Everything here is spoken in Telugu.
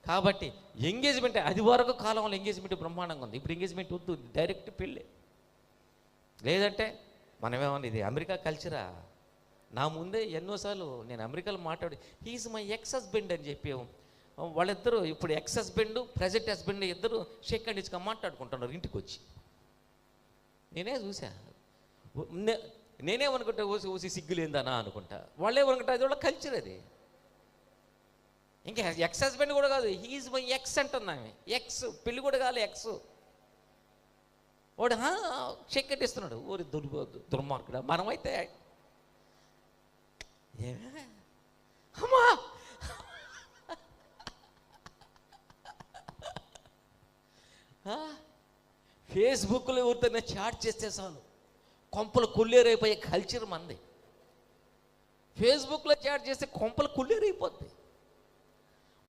కాబట్టి ఎంగేజ్మెంట్ అది వరకు కాలంలో ఎంగేజ్మెంట్ బ్రహ్మాండంగా ఉంది. ఇప్పుడు ఎంగేజ్మెంట్ వద్దు, డైరెక్ట్ పెళ్ళి. లేదంటే మనమేమన్నా ఇది అమెరికా కల్చరా? నా ముందే ఎన్నోసార్లు నేను అమెరికాలో మాట్లాడి హీఈస్ మై ఎక్స్ హస్బెండ్ అని చెప్పి వాళ్ళిద్దరూ ఇప్పుడు ఎక్స్ హస్బెండ్ ప్రజెంట్ హస్బెండ్ ఇద్దరు షేక్ హ్యాండ్ ఇచ్చుకొని మాట్లాడుకుంటున్నారు ఇంటికి వచ్చి. నేనే చూసా. నేనేమనుకుంటా ఊసి సిగ్గులేందనా అనుకుంటా, వాళ్ళేమనుకుంటా అది వాళ్ళ కల్చర్. అది ఇంకా ఎక్స్ హస్బెండ్ కూడా కాదు, హీఈస్ మై ఎక్స్ అంటుంది ఆమె. ఎక్స్ పెళ్ళి కూడా కాదు, ఎక్స్. వాడు షేక్ హ్యాండ్ ఇస్తున్నాడు. ఊరి దుర్మార్గుడా. మనమైతే అమ్మా ఫేస్బుక్లో ఎవరితోనే చాట్ చేస్తే చాలు కొంపలు కుళ్ళేరైపోయే కల్చర్ మంది. ఫేస్బుక్లో చాట్ చేస్తే కొంపలు కుళ్ళేరైపోద్ది.